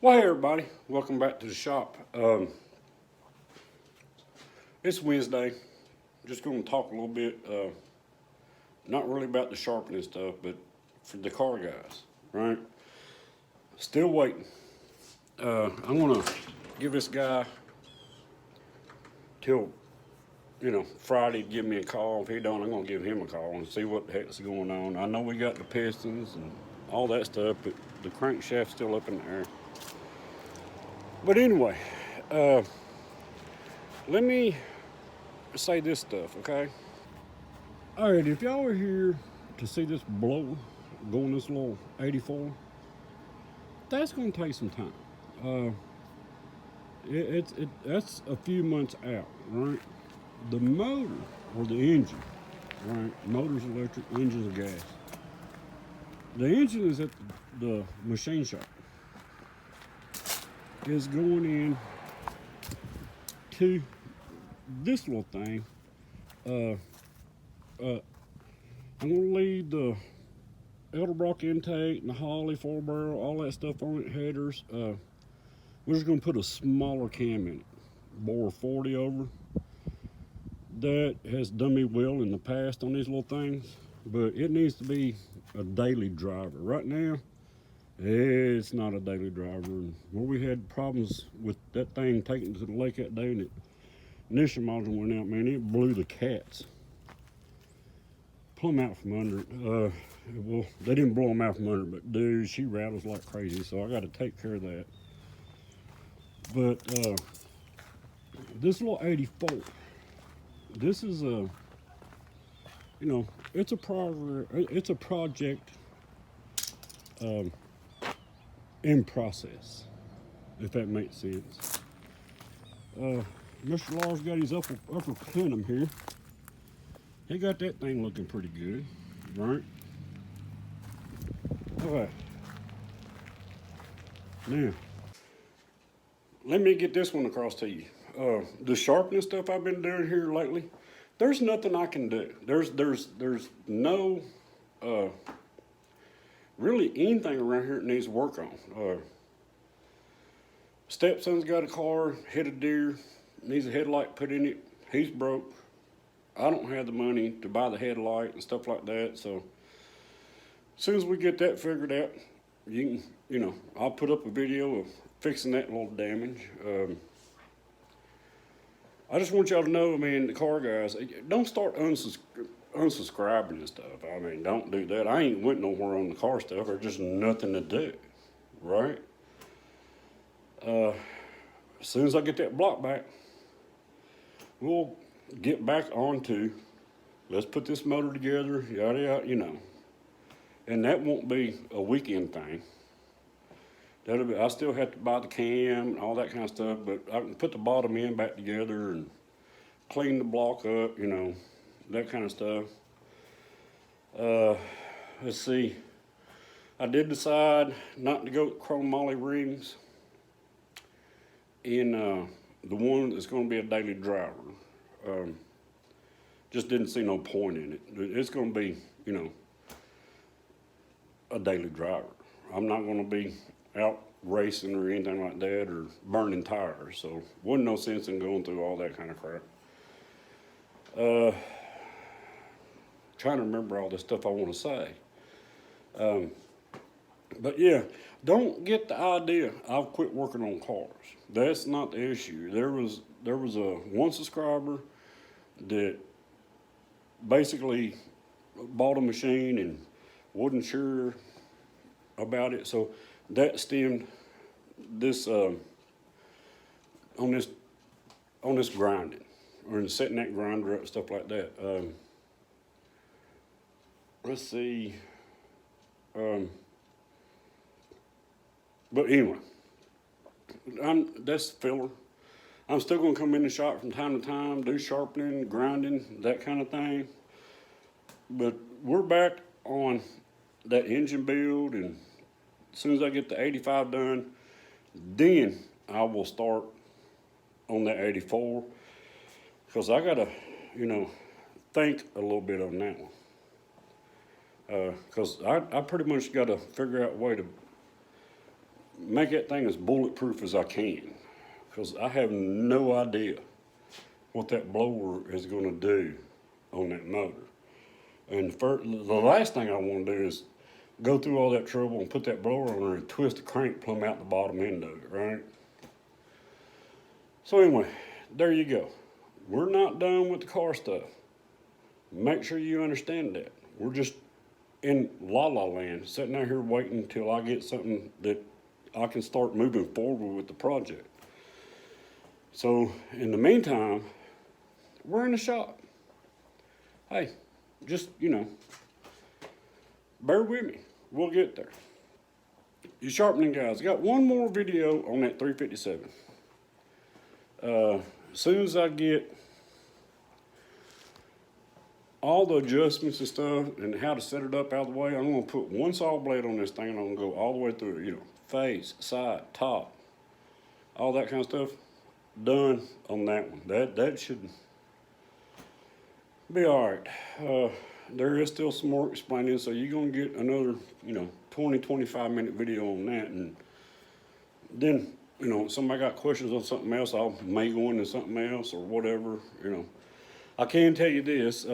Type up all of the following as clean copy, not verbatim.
Well, hey everybody, welcome back to the shop. It's Wednesday. Just going to talk a little bit, not really about the sharpening stuff, but for the car guys, right? Still waiting. I'm going to give this guy till, Friday to give me a call. If he don't, I'm going to give him a call and see what the heck's going on. I know we got the pistons and all that stuff, but the crankshaft's still up in the air. But anyway, let me say this stuff, okay? All right, if y'all are here to see this blow going this little 84, that's going to take some time. Uh, that's a few months out, right? The motor or the engine, right? Motor's electric, engine's gas. The engine is at the machine shop. Is going in to this little thing. Uh, I'm going to leave the Edelbrock intake and the Holley 4-barrel, all that stuff on it, headers. We're just going to put a smaller cam in it, bore 40 over. That has done me well in the past on these little things, but it needs to be a daily driver. Right now, it's not a daily driver. And where we had problems with that thing taken to the lake that day and the ignition module went out, man, it blew the cats plumb out from under it. Well, they didn't blow them out from under it, but dude, she rattles like crazy, so I got to take care of that. But this little 84, this is a, it's a project in process, if that makes sense. Mr. Lars got his upper plenum here. He got that thing looking pretty good, right? All right. Now, let me get this one across to you. The sharpening stuff I've been doing here lately, there's nothing I can do. There's no really anything around here that needs work on. Stepson's got a car, hit a deer, needs a headlight put in it. He's broke. I don't have the money to buy the headlight and stuff like that. So as soon as we get that figured out, I'll put up a video of fixing that little damage. I just want y'all to know, the car guys, don't start unsubscribing and stuff. Don't do that. I ain't went nowhere on the car stuff. There's just nothing to do, right? As soon as I get that block back, we'll get back onto, let's put this motor together, yada, yada, And that won't be a weekend thing. I still have to buy the cam and all that kind of stuff, but I can put the bottom end back together and clean the block up, that kind of stuff. Let's see. I did decide not to go with chromoly rings in the one that's going to be a daily driver. Just didn't see no point in it. It's going to be, a daily driver. I'm not going to be out racing or anything like that or burning tires. So wasn't no sense in going through all that kind of crap. Trying to remember all the stuff I want to say. But yeah, don't get the idea I've quit working on cars. That's not the issue. There was one subscriber that basically bought a machine and wasn't sure about it, so that stemmed this on this grinding or in setting that grinder up, stuff like that. Let's see. But anyway, that's filler. I'm still going to come in the shop from time to time, do sharpening, grinding, that kind of thing. But we're back on that engine build, and as soon as I get the 85 done, then I will start on that 84, because I got to, think a little bit on that one. Because I pretty much got to figure out a way to make that thing as bulletproof as I can, because I have no idea what that blower is going to do on that motor. And the last thing I want to do is go through all that trouble and put that blower on there and twist the crank plumb out the bottom end of it, right? So anyway, there you go. We're not done with the car stuff. Make sure you understand that. We're just in la-la land, sitting out here waiting until I get something that I can start moving forward with the project. So in the meantime, we're in the shop. Hey, just, bear with me. We'll get there. You sharpening guys, I got one more video on that 357. As soon as I get all the adjustments and stuff and how to set it up out of the way, I'm going to put one saw blade on this thing and I'm going to go all the way through it, face, side, top, all that kind of stuff. Done on that one. That should be all right. There is still some more explaining, so you're going to get another, 20, 25 minute video on that. And then, somebody got questions on something else, I may go into something else or whatever, I can tell you this,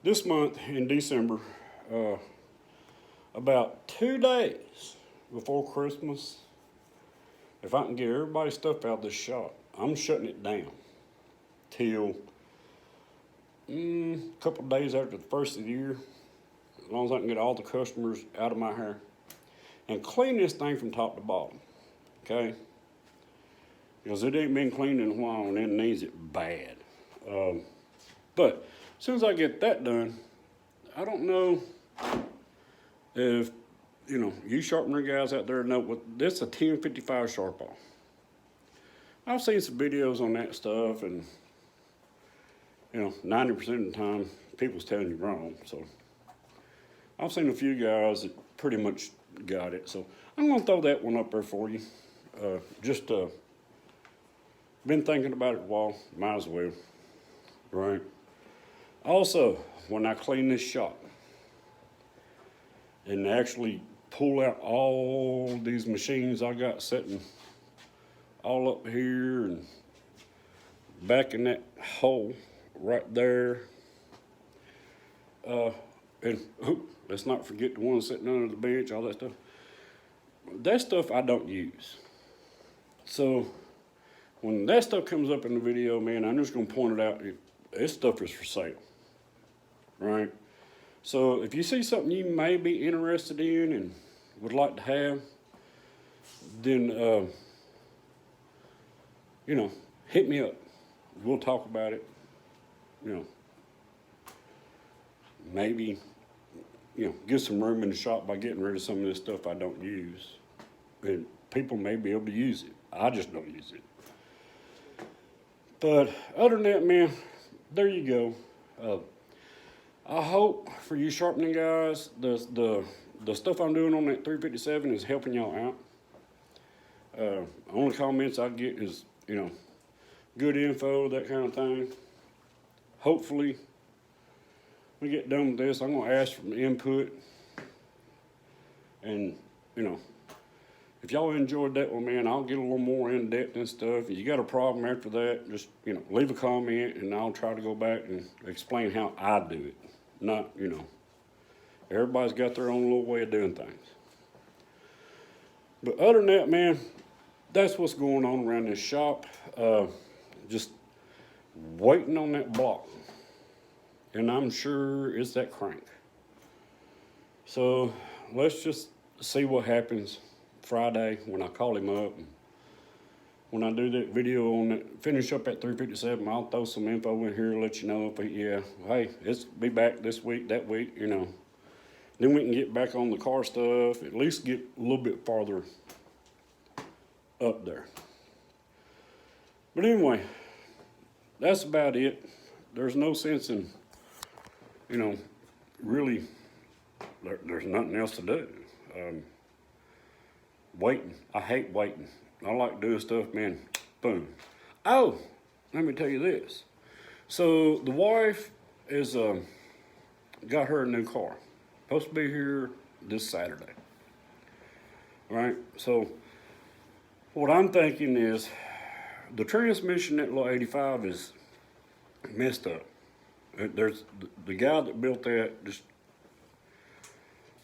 this month in December, about 2 days before Christmas, if I can get everybody's stuff out of this shop, I'm shutting it down till a couple of days after the first of the year, as long as I can get all the customers out of my hair and clean this thing from top to bottom, okay? Because it ain't been cleaned in a while and it needs it bad. But as soon as I get that done, I don't know if, you sharpener guys out there know what, this is a 1055 Sharpall. I've seen some videos on that stuff and, 90% of the time, people's telling you wrong. So I've seen a few guys that pretty much got it. So I'm gonna throw that one up there for you. Been thinking about it a while, might as well, right? Also, when I clean this shop and actually pull out all these machines I got sitting all up here and back in that hole right there, and let's not forget the one sitting under the bench, all that stuff. That stuff I don't use. So when that stuff comes up in the video, man, I'm just gonna point it out. This stuff is for sale, right? So if you see something you may be interested in and would like to have, then, hit me up. We'll talk about it. Maybe, get some room in the shop by getting rid of some of this stuff I don't use. And people may be able to use it. I just don't use it. But other than that, man, there you go. I hope for you sharpening guys, the stuff I'm doing on that 357 is helping y'all out. Only comments I get is, good info, that kind of thing. Hopefully, we get done with this. I'm going to ask for input. And, if y'all enjoyed that one, man, I'll get a little more in depth and stuff. If you got a problem after that, just, leave a comment and I'll try to go back and explain how I do it. Not, everybody's got their own little way of doing things. But other than that, man, that's what's going on around this shop. Just waiting on that block. And I'm sure it's that crank. So let's just see what happens Friday when I call him up. And when I do that video on it, finish up at 357, I'll throw some info in here, let you know if hey, it's be back this week, that week, Then we can get back on the car stuff, at least get a little bit farther up there. But anyway, that's about it. There's no sense in, really, there's nothing else to do. Waiting. I hate waiting. I like doing stuff, man, boom. Oh, let me tell you this. So the wife is, got her a new car. Supposed to be here this Saturday. right? So what I'm thinking is the transmission at Law 85 is messed up. There's the guy that built that. Just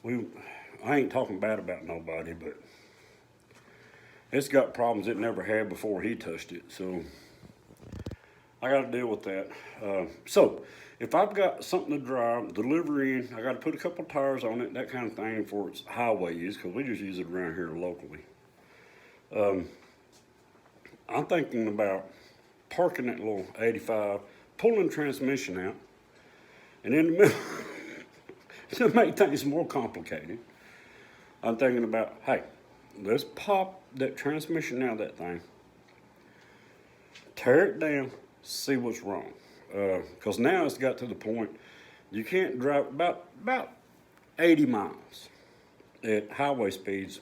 I ain't talking bad about nobody, but it's got problems it never had before he touched it. So I got to deal with that. So if I've got something to drive, deliver in, I got to put a couple tires on it, that kind of thing for its highway use, because we just use it around here locally. I'm thinking about parking that little 85, pulling the transmission out, and in the middle, to make things more complicated, I'm thinking about, hey, let's pop that transmission out of that thing, tear it down, see what's wrong. Because now it's got to the point you can't drive about 80 miles at highway speeds.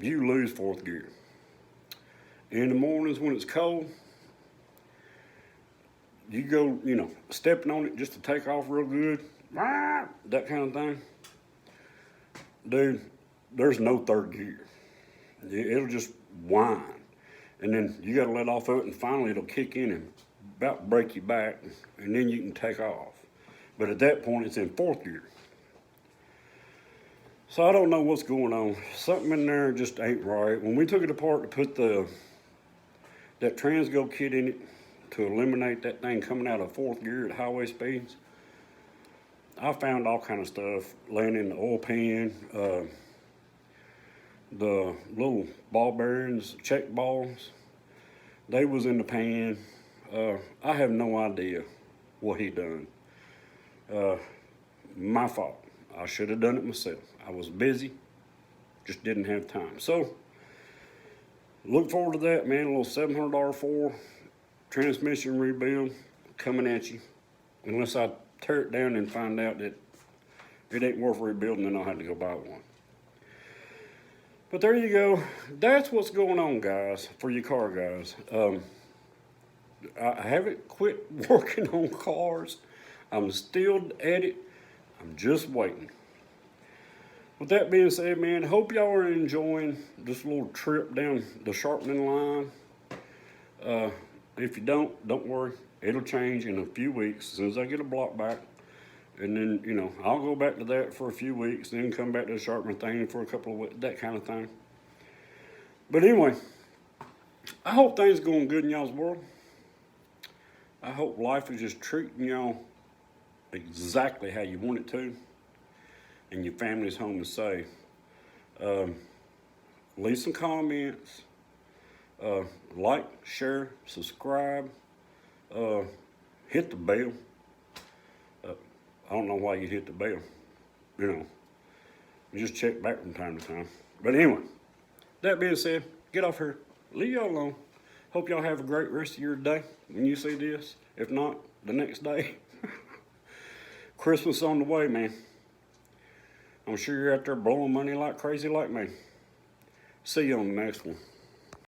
You lose fourth gear. In the mornings when it's cold, you go, stepping on it just to take off real good, that kind of thing. Dude, there's no third gear. It'll just whine. And then you got to let off of it, and finally it'll kick in and about break you back, and then you can take off. But at that point, it's in fourth gear. So I don't know what's going on. Something in there just ain't right. When we took it apart to put that Transgo kit in it to eliminate that thing coming out of fourth gear at highway speeds, I found all kind of stuff laying in the oil pan, the little ball bearings, check balls, they was in the pan. I have no idea what he done. My fault. I should have done it myself. I was busy, just didn't have time. So, look forward to that, man. A little $700 Ford transmission rebuild coming at you. Unless I tear it down and find out that it ain't worth rebuilding, then I'll have to go buy one. But there you go. That's what's going on, guys, for you car guys. I haven't quit working on cars. I'm still at it. I'm just waiting. With that being said, man, hope y'all are enjoying this little trip down the sharpening line. If you don't worry. It'll change in a few weeks as soon as I get a block back. And then, I'll go back to that for a few weeks, then come back to the sharpening thing for a couple of weeks, that kind of thing. But anyway, I hope things are going good in y'all's world. I hope life is just treating y'all exactly how you want it to, and your family's home and safe. Leave some comments, like, share, subscribe, hit the bell. I don't know why you hit the bell, just check back from time to time. But anyway, that being said, get off here, leave y'all alone. Hope y'all have a great rest of your day when you see this. If not, the next day. Christmas on the way, man. I'm sure you're out there blowing money like crazy like me. See you on the next one.